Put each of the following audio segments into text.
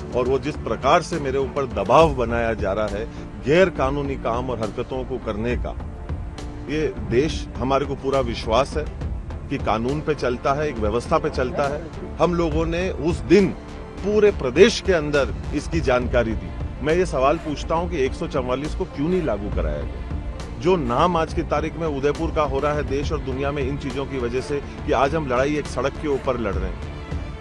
और वो जिस प्रकार से मेरे ऊपर दबाव बनाया जा रहा है गैर कानूनी काम और हरकतों को करने का, ये देश हमारे को पूरा विश्वास है कि कानून पे चलता है, एक व्यवस्था पे चलता है। हम लोगों ने उस दिन पूरे प्रदेश के अंदर इसकी जानकारी दी। मैं ये सवाल पूछता हूं कि 144 को क्यों नहीं लागू कराया गया? जो नाम आज की तारीख में उदयपुर का हो रहा है देश और दुनिया में इन चीजों की वजह से कि आज हम लड़ाई एक सड़क के ऊपर लड़ रहे हैं।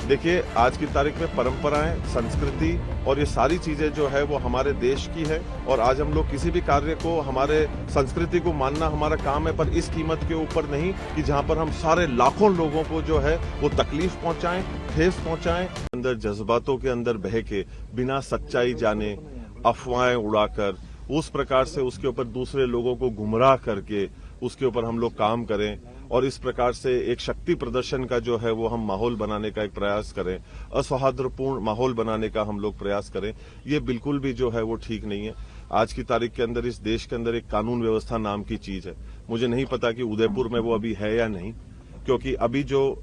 देखिए, आज की तारीख में परंपराएं, संस्कृति और ये सारी चीजें जो है वो हमारे देश की है और आज हम लोग किसी भी कार्य को, हमारे संस्कृति को मानना हमारा काम है, पर इस कीमत के ऊपर नहीं कि जहां पर हम सारे लाखों लोगों को जो है वो तकलीफ पहुंचाएं, ठेस पहुंचाएं। अंदर जज्बातों के अंदर बह के बिना सच्चाई जाने अफवाहें उड़ाकर उस प्रकार से उसके ऊपर दूसरे लोगों को गुमराह करके उसके ऊपर हम लोग काम करें और इस प्रकार से एक शक्ति प्रदर्शन का जो है वो हम माहौल बनाने का एक प्रयास करें, असौहार्दपूर्ण माहौल बनाने का हम लोग प्रयास करें, ये बिल्कुल भी जो है वो ठीक नहीं है। आज की तारीख के अंदर इस देश के अंदर एक कानून व्यवस्था नाम की चीज है। मुझे नहीं पता कि उदयपुर में वो अभी है या नहीं, क्योंकि अभी जो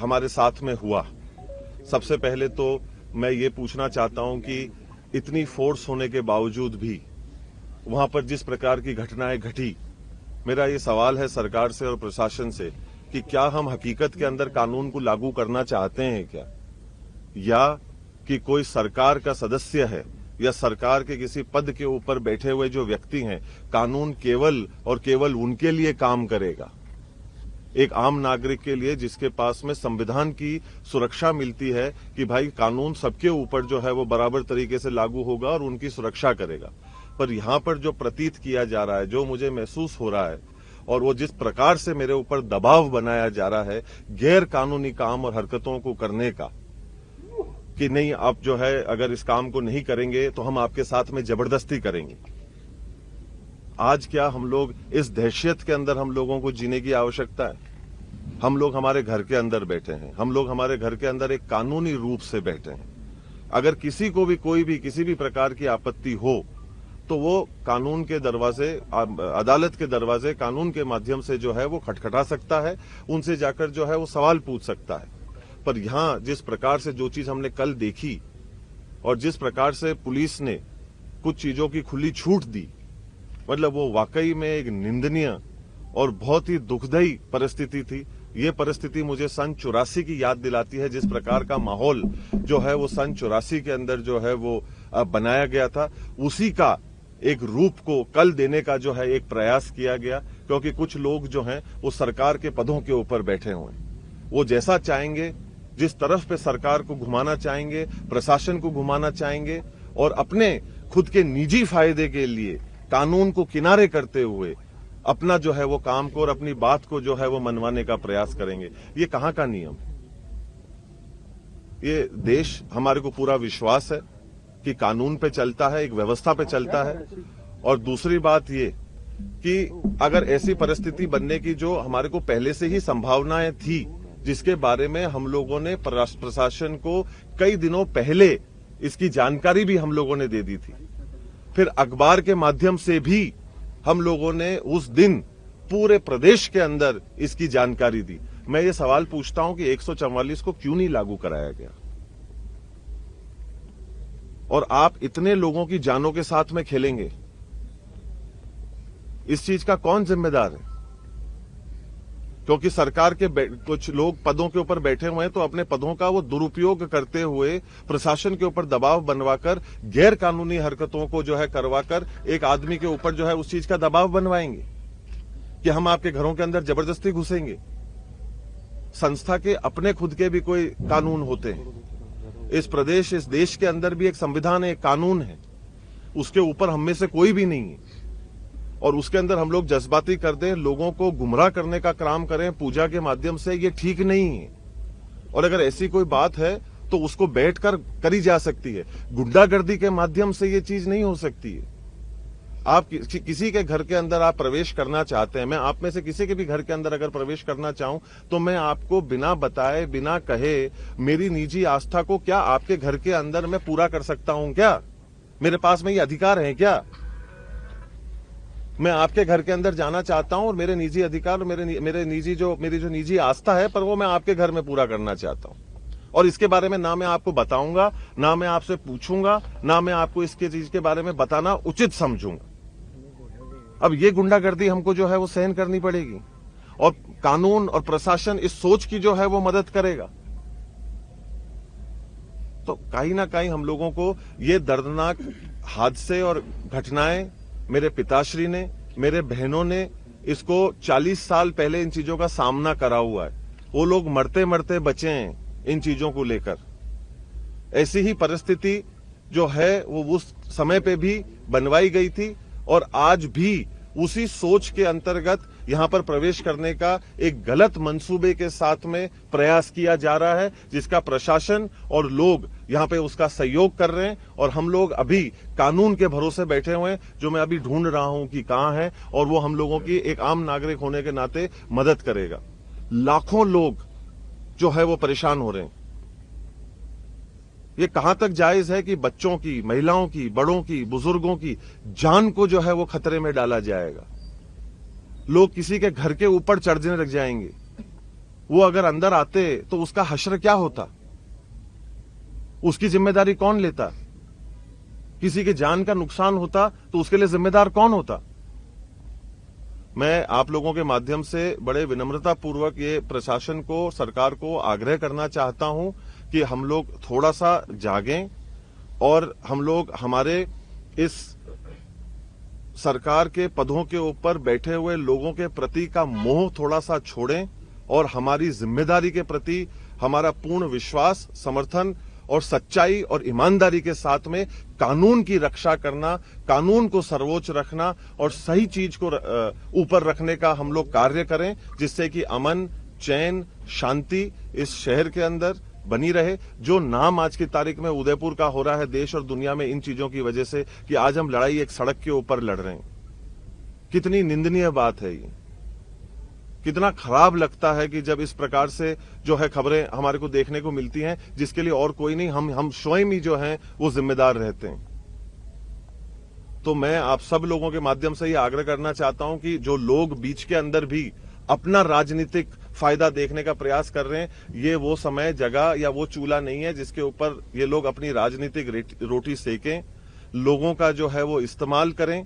हमारे साथ में हुआ, सबसे पहले तो मैं ये पूछना चाहता हूं कि इतनी फोर्स होने के बावजूद भी वहां पर जिस प्रकार की घटनाएं घटी, मेरा ये सवाल है सरकार से और प्रशासन से कि क्या हम हकीकत के अंदर कानून को लागू करना चाहते हैं क्या, या कि कोई सरकार का सदस्य है या सरकार के किसी पद के ऊपर बैठे हुए जो व्यक्ति हैं, कानून केवल और केवल उनके लिए काम करेगा, एक आम नागरिक के लिए जिसके पास में संविधान की सुरक्षा मिलती है कि भाई कानून सबके ऊपर जो है वो बराबर तरीके से लागू होगा और उनकी सुरक्षा करेगा। पर यहां पर जो प्रतीत किया जा रहा है, जो मुझे महसूस हो रहा है और वो जिस प्रकार से मेरे ऊपर दबाव बनाया जा रहा है गैर कानूनी काम और हरकतों को करने का, कि नहीं आप जो है अगर इस काम को नहीं करेंगे तो हम आपके साथ में जबरदस्ती करेंगे। आज क्या हम लोग इस दहशत के अंदर हम लोगों को जीने की आवश्यकता है? हम लोग हमारे घर के अंदर बैठे हैं, हम लोग हमारे घर के अंदर एक कानूनी रूप से बैठे हैं। अगर किसी को भी कोई भी किसी भी प्रकार की आपत्ति हो तो वो कानून के दरवाजे, अदालत के दरवाजे कानून के माध्यम से जो है वो खटखटा सकता है, उनसे जाकर जो है वो सवाल पूछ सकता है। पर यहां जिस प्रकार से जो चीज हमने कल देखी और जिस प्रकार से पुलिस ने कुछ चीजों की खुली छूट दी, मतलब वो वाकई में एक निंदनीय और बहुत ही दुखदायी परिस्थिति थी। ये परिस्थिति मुझे सन 84 की याद दिलाती है, जिस प्रकार का माहौल जो है वो सन 84 के अंदर जो है वो बनाया गया था, उसी का एक रूप को कल देने का जो है एक प्रयास किया गया। क्योंकि कुछ लोग जो हैं वो सरकार के पदों के ऊपर बैठे हुए हैं, वो जैसा चाहेंगे, जिस तरफ पे सरकार को घुमाना चाहेंगे, प्रशासन को घुमाना चाहेंगे और अपने खुद के निजी फायदे के लिए कानून को किनारे करते हुए अपना जो है वो काम को और अपनी बात को जो है वो मनवाने का प्रयास करेंगे। ये कहां का नियम? ये देश हमारे को पूरा विश्वास है कि कानून पे चलता है, एक व्यवस्था पे चलता है। और दूसरी बात ये कि अगर ऐसी परिस्थिति बनने की जो हमारे को पहले से ही संभावनाएं थी, जिसके बारे में हम लोगों ने प्रशासन को कई दिनों पहले इसकी जानकारी भी हम लोगों ने दे दी थी, फिर अखबार के माध्यम से भी हम लोगों ने उस दिन पूरे प्रदेश के अंदर इसकी जानकारी दी। मैं ये सवाल पूछता हूं कि 144 को क्यों नहीं लागू कराया गया? और आप इतने लोगों की जानों के साथ में खेलेंगे, इस चीज का कौन जिम्मेदार है? क्योंकि सरकार के कुछ लोग पदों के ऊपर बैठे हुए हैं तो अपने पदों का वो दुरुपयोग करते हुए प्रशासन के ऊपर दबाव बनवाकर गैर कानूनी हरकतों को जो है करवाकर एक आदमी के ऊपर जो है उस चीज का दबाव बनवाएंगे कि हम आपके घरों के अंदर जबरदस्ती घुसेंगे। संस्था के अपने खुद के भी कोई कानून होते हैं। इस प्रदेश, इस देश के अंदर भी एक संविधान है, एक कानून है, उसके ऊपर हम में से कोई भी नहीं है। और उसके अंदर हम लोग जज्बाती कर दें, लोगों को गुमराह करने का काम करें पूजा के माध्यम से, ये ठीक नहीं है। और अगर ऐसी कोई बात है तो उसको बैठकर करी जा सकती है, गुंडागर्दी के माध्यम से ये चीज नहीं हो सकती है। आप किसी के घर के अंदर आप प्रवेश करना चाहते हैं, मैं आप में से किसी के भी घर के अंदर अगर प्रवेश करना चाहूं तो मैं आपको बिना बताए, बिना कहे, मेरी निजी आस्था को क्या आपके घर के अंदर मैं पूरा कर सकता हूं क्या? मेरे पास में ये अधिकार है क्या? मैं आपके घर के अंदर जाना चाहता हूं और मेरे निजी अधिकार, मेरी जो निजी आस्था है, पर वो मैं आपके घर में पूरा करना चाहता हूं। और इसके बारे में ना मैं आपको बताऊंगा, ना मैं आपसे पूछूंगा, ना मैं आपको इसके चीज के बारे में बताना उचित समझूंगा। अब ये गुंडागर्दी हमको जो है वो सहन करनी पड़ेगी और कानून और प्रशासन इस सोच की जो है वो मदद करेगा। तो कहीं ना कहीं हम लोगों को ये दर्दनाक हादसे और घटनाएं मेरे पिताश्री ने, मेरे बहनों ने इसको 40 साल पहले इन चीजों का सामना करा हुआ है। वो लोग मरते मरते बचे हैं इन चीजों को लेकर। ऐसी ही परिस्थिति जो है वो उस समय पे भी बनवाई गई थी और आज भी उसी सोच के अंतर्गत यहां पर प्रवेश करने का एक गलत मंसूबे के साथ में प्रयास किया जा रहा है, जिसका प्रशासन और लोग यहां पे उसका सहयोग कर रहे हैं। और हम लोग अभी कानून के भरोसे बैठे हुए हैं, जो मैं अभी ढूंढ रहा हूं कि कहां है, और वो हम लोगों की एक आम नागरिक होने के नाते मदद करेगा। लाखों लोग जो है वो परेशान हो रहे हैं। ये कहां तक जायज है कि बच्चों की, महिलाओं की, बड़ों की, बुजुर्गों की जान को जो है वो खतरे में डाला जाएगा। लोग किसी के घर के ऊपर चढ़ने लग जाएंगे। वो अगर अंदर आते तो उसका हश्र क्या होता, उसकी जिम्मेदारी कौन लेता? किसी के जान का नुकसान होता तो उसके लिए जिम्मेदार कौन होता? मैं आप लोगों के माध्यम से बड़े विनम्रतापूर्वक ये प्रशासन को, सरकार को आग्रह करना चाहता हूं कि हम लोग थोड़ा सा जागें और हम लोग हमारे इस सरकार के पदों के ऊपर बैठे हुए लोगों के प्रति का मोह थोड़ा सा छोड़ें और हमारी जिम्मेदारी के प्रति हमारा पूर्ण विश्वास, समर्थन और सच्चाई और ईमानदारी के साथ में कानून की रक्षा करना, कानून को सर्वोच्च रखना और सही चीज को ऊपर रखने का हम लोग कार्य करें, जिससे कि अमन, चैन, शांति इस शहर के अंदर बनी रहे। जो नाम आज की तारीख में उदयपुर का हो रहा है देश और दुनिया में इन चीजों की वजह से कि आज हम लड़ाई एक सड़क के ऊपर लड़ रहे हैं, कितनी निंदनीय बात है ये। कितना खराब लगता है कि जब इस प्रकार से जो है खबरें हमारे को देखने को मिलती हैं, जिसके लिए और कोई नहीं, हम स्वयं ही जो हैं वो जिम्मेदार रहते हैं। तो मैं आप सब लोगों के माध्यम से ये आग्रह करना चाहता हूं कि जो लोग बीच के अंदर भी अपना राजनीतिक फायदा देखने का प्रयास कर रहे हैं, ये वो समय, जगह या वो चूल्हा नहीं है जिसके ऊपर ये लोग अपनी राजनीतिक रोटी सेकें। लोगों का जो है वो इस्तेमाल करें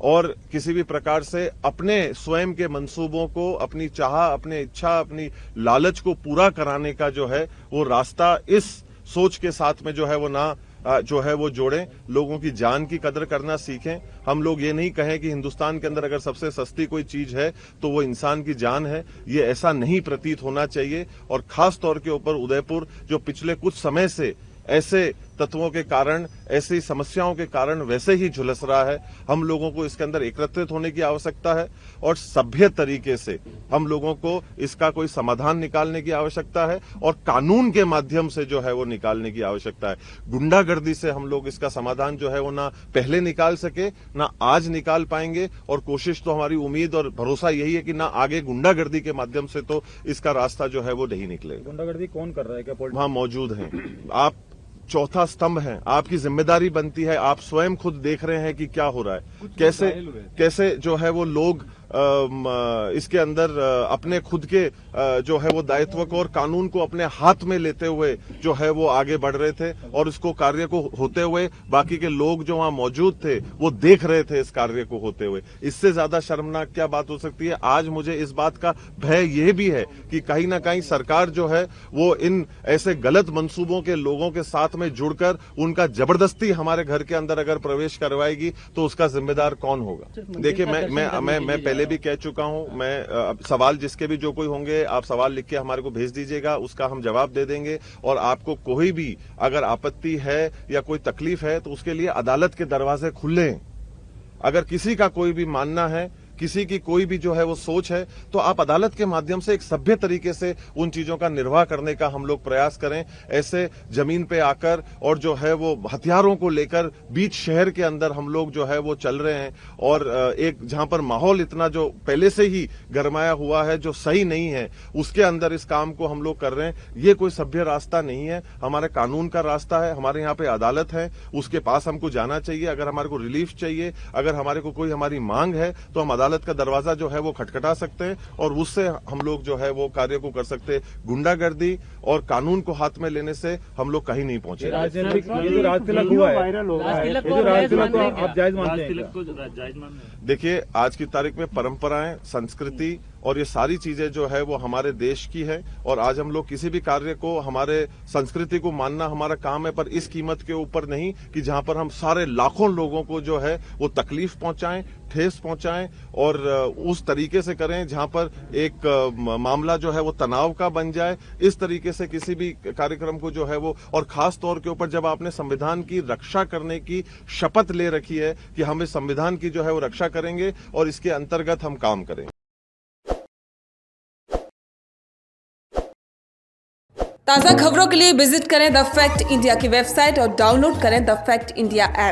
और किसी भी प्रकार से अपने स्वयं के मंसूबों को, अपनी चाह, अपनी इच्छा, अपनी लालच को पूरा कराने का जो है वो रास्ता इस सोच के साथ में जो है वो ना जो है वो जोड़ें। लोगों की जान की कदर करना सीखें। हम लोग ये नहीं कहें कि हिंदुस्तान के अंदर अगर सबसे सस्ती कोई चीज है तो वो इंसान की जान है, ये ऐसा नहीं प्रतीत होना चाहिए। और खास तौर के ऊपर उदयपुर जो पिछले कुछ समय से ऐसे तत्वों के कारण, ऐसी समस्याओं के कारण वैसे ही झुलस रहा है, हम लोगों को इसके अंदर एकत्रित होने की आवश्यकता है और सभ्य तरीके से हम लोगों को इसका कोई समाधान निकालने की आवश्यकता है और कानून के माध्यम से जो है वो निकालने की आवश्यकता है। गुंडागर्दी से हम लोग इसका समाधान जो है वो ना पहले निकाल सके, ना आज निकाल पाएंगे। और कोशिश तो हमारी उम्मीद और भरोसा यही है कि ना आगे गुंडागर्दी के माध्यम से तो इसका रास्ता जो है वो नहीं निकलेगा। गुंडागर्दी कौन कर रहा है, क्या वहां मौजूद हैं आप, चौथा स्तंभ है। आपकी जिम्मेदारी बनती है, आप स्वयं खुद देख रहे हैं कि क्या हो रहा है, कैसे जो है वो लोग इसके अंदर अपने खुद के जो है वो दायित्व को और कानून को अपने हाथ में लेते हुए जो है वो आगे बढ़ रहे थे और इसको कार्य को होते हुए बाकी के लोग जो वहां मौजूद थे वो देख रहे थे इस कार्य को होते हुए। इससे ज्यादा शर्मनाक क्या बात हो सकती है। आज मुझे इस बात का भय यह भी है कि कहीं ना कहीं सरकार जो है वो इन ऐसे गलत मंसूबों के लोगों के साथ में जुड़कर उनका जबरदस्ती हमारे घर के अंदर अगर प्रवेश करवाएगी तो उसका जिम्मेदार कौन होगा। देखिए मैं पहले भी कह चुका हूं, मैं सवाल जिसके भी जो कोई होंगे आप सवाल लिख के हमारे को भेज दीजिएगा, उसका हम जवाब दे देंगे। और आपको कोई भी अगर आपत्ति है या कोई तकलीफ है तो उसके लिए अदालत के दरवाजे खुले हैं। अगर किसी का कोई भी मानना है, किसी की कोई भी जो है वो सोच है, तो आप अदालत के माध्यम से एक सभ्य तरीके से उन चीजों का निर्वाह करने का हम लोग प्रयास करें। ऐसे जमीन पे आकर और जो है वो हथियारों को लेकर बीच शहर के अंदर हम लोग जो है वो चल रहे हैं और एक जहां पर माहौल इतना जो पहले से ही गरमाया हुआ है, जो सही नहीं है, उसके अंदर इस काम को हम लोग कर रहे हैं। ये कोई सभ्य रास्ता नहीं है, हमारे कानून का रास्ता है। हमारे यहाँ पे अदालत है, उसके पास हमको जाना चाहिए। अगर हमारे को रिलीफ चाहिए, अगर हमारे को कोई हमारी मांग है तो हम अदालत का दरवाजा जो है वो खटखटा सकते हैं और उससे हम लोग जो है वो कार्य को कर सकते हैं। गुंडागर्दी और कानून को हाथ में लेने से हम लोग कहीं नहीं पहुंचे। राजतिलक हुआ है, वायरल हो रहा है, राजतिलक को आप जायज मानते हैं? देखिए, आज की तारीख में परंपराएं, संस्कृति और ये सारी चीजें जो है वो हमारे देश की है और आज हम लोग किसी भी कार्य को, हमारे संस्कृति को मानना हमारा काम है, पर इस कीमत के ऊपर नहीं कि जहां पर हम सारे लाखों लोगों को जो है वो तकलीफ पहुंचाएं, ठेस पहुंचाएं और उस तरीके से करें जहां पर एक मामला जो है वो तनाव का बन जाए। इस तरीके से किसी भी कार्यक्रम को जो है वो, और खास तौर के ऊपर जब आपने संविधान की रक्षा करने की शपथ ले रखी है कि हम इस संविधान की जो है वो रक्षा करेंगे और इसके अंतर्गत हम काम करेंगे। ताज़ा खबरों के लिए विजिट करें द फैक्ट इंडिया की वेबसाइट और डाउनलोड करें द फैक्ट इंडिया ऐप।